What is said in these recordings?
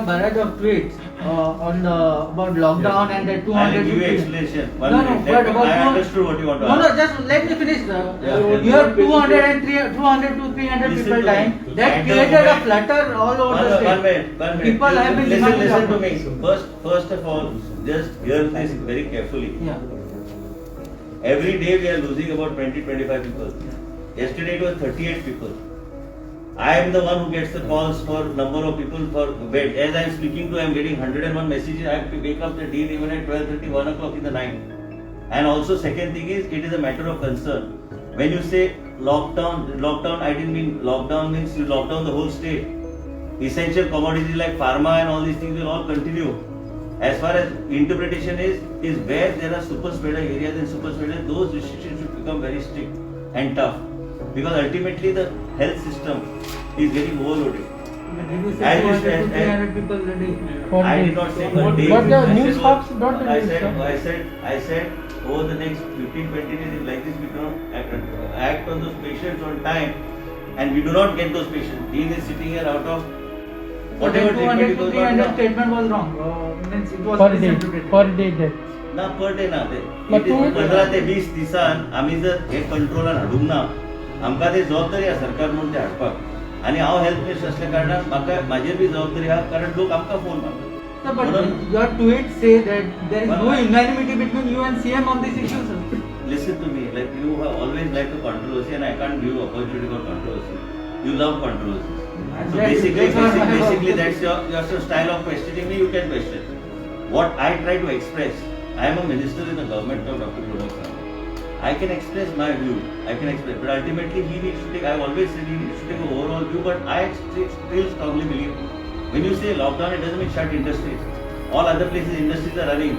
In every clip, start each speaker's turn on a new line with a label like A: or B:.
A: a barrage of tweets on the about lockdown and the 200.
B: I'll give you explanation.
A: No, but about
B: I understood what you want to ask.
A: No, just let me finish. You have 200 to 300 people dying. That created a flutter all over the state.
B: One minute.
A: People have been
B: listen to me. First of all, just hear this very carefully.
A: Yeah.
B: Every day we are losing about 20-25 people. Yesterday it was 38 people. I am the one who gets the calls for number of people for bed. As I am speaking to, I am getting 101 messages. I have to wake up the dean even at 12:30, 1 o'clock in the night. And also second thing is, it is a matter of concern. When you say lockdown, I didn't mean lockdown means you lock down the whole state. Essential commodities like pharma and all these things will all continue. As far as interpretation is where there are super spreader areas and super spreader, those restrictions should become very strict and tough. Because ultimately the health system is getting overloaded.
A: Did you say 200 to 300 people a day?
B: I did not say per day.
C: But the news stops not
B: I said over the next 15-20 days, if like this we do not act on those patients on time and we do not get those patients. Dean is sitting here out of whatever
A: 200 to 300 statement was wrong. Means it was misinterpreted.
C: per day death.
B: ना per day ना ते
C: But
B: 15 ते 20 दिसान आम्ही जर हे कंट्रोलान हाडूंक ना आमकां ते जबाबदारी आसा सरकार म्हणून ते हाडपाक आणि हांव हेल्थ मिनिस्टर असल्या कारणान म्हाका म्हाजेर बी जबाबदारी आहा कारण लोक आमकां फोन मारतात.
A: No, but your tweets say that there is no unanimity between you and CM on this issue, sir.
B: Listen to me, like you have always liked the controversy and I can't give you opportunity for controversy. You love controversy. So basically that's your style of questioning me, you can question. What I try to express, I am a minister in the government of Dr. Goencho Patrao. I can express my view, but ultimately he needs to take, I have always said he needs to take an overall view, but I still strongly believe, when you say lockdown, it doesn't mean shut industries. All other places industries are running,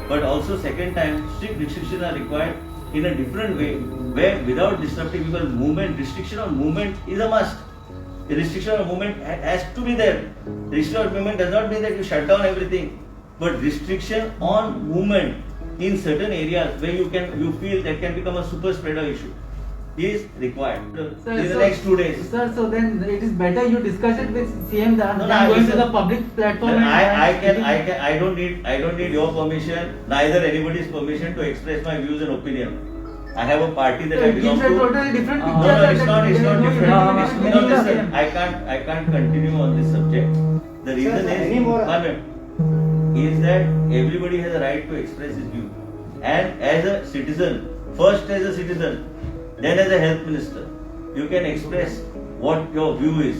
B: but also second time, strict restrictions are required in a different way, where without disrupting people's movement, restriction on movement is a must. The restriction of movement has to be there. The restriction of movement does not mean that you shut down everything, but restriction on movement in certain areas where you feel that can become a super spreader issue is required in the next 2 days.
A: Sir, so then it is better you discuss it with CM than
B: No,
A: going to the public platform.
B: I don't need your permission, neither anybody's permission to express my views and opinion. I have a party that I belong to.
A: It's a totally different picture.
B: No, it's not different. No, listen, I can't continue on this subject. The reason is that everybody has a right to express his view. And as a citizen, first as a citizen, then as a health minister, you can express what your view is.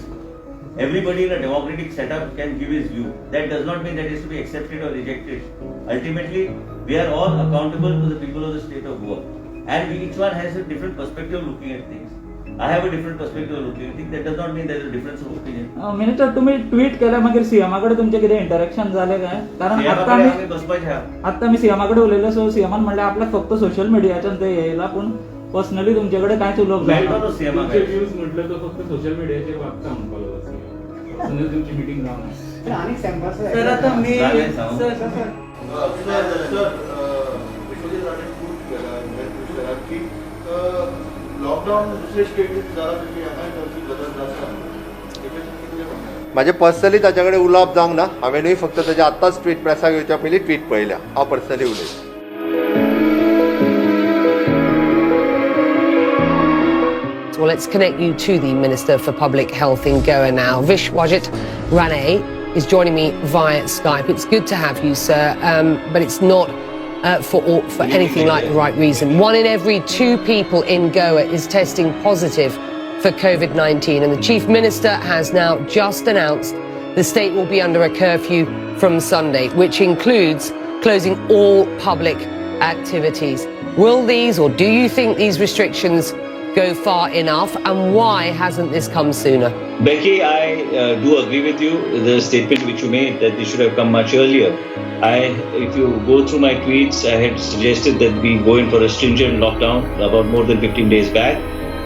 B: Everybody in a democratic setup can give his view. That does not mean that it is to be accepted or rejected. Ultimately, we are all accountable to the people of the state of Goa. And each one has a different perspective of looking at things. I have a different perspective of looking at things. That does not mean there is a difference of opinion.
C: Minister तुम्ही tweet केल्या मागीर सीएमाकडे तुमचे कितें interaction जाले काय? कारण आता मी सीएमाकडे उलयलो सो सीएमान म्हणले आपल्याक फक्त सोशल मीडियाच्यान ते येयला पण पर्सनली तुमच्याकडे कांयच उलोवप जायना.
D: तुमचे व्ह्यूज म्हटलं तर फक्त सोशल मीडियाचेर वागता म्हणपाक लागला. पर्सनली तुमची मीटिंग जावना.
C: आणि सॅम्पल्स
A: सर आता मी
E: माझे पर्सनली ताच्याकडे उलोवप जावंक ना. हांवेनूय फक्त ताचे आतांच ट्वीट प्रेसाक येवच्या पयलीं ट्वीट पळयल्या. हांव पर्सनली उलयतां.
F: Well, let's connect you to the Minister for Public Health in Goa now. Vishwajit Rane is joining me via Skype. It's good to have you, sir, but it's not for anything like the right reason. 1 in every 2 people in Goa is testing positive for COVID-19, and the Chief Minister has now just announced the state will be under a curfew from Sunday, which includes closing all public activities. Will these, or do you think these restrictions go far enough, and why hasn't this come sooner?
B: Becky, I do agree with you, the statement which you made that they should have come much earlier. If you go through my tweets, I had suggested that we go in for a stringent lockdown about more than 15 days back.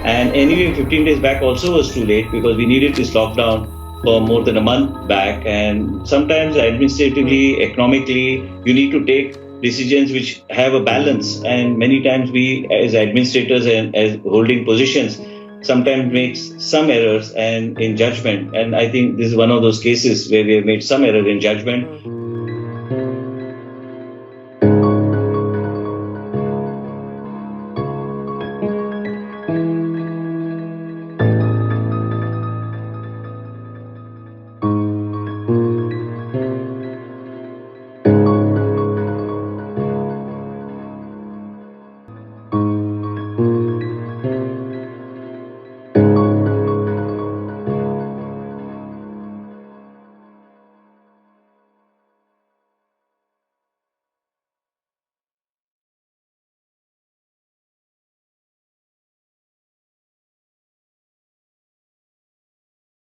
B: And anyway, 15 days back also was too late because we needed this lockdown for more than a month back. And sometimes administratively, economically, you need to take decisions which have a balance. And many times we as administrators and as holding positions,
G: sometimes makes some errors and in judgment, and I think this is one of those cases where we have made some error in judgment.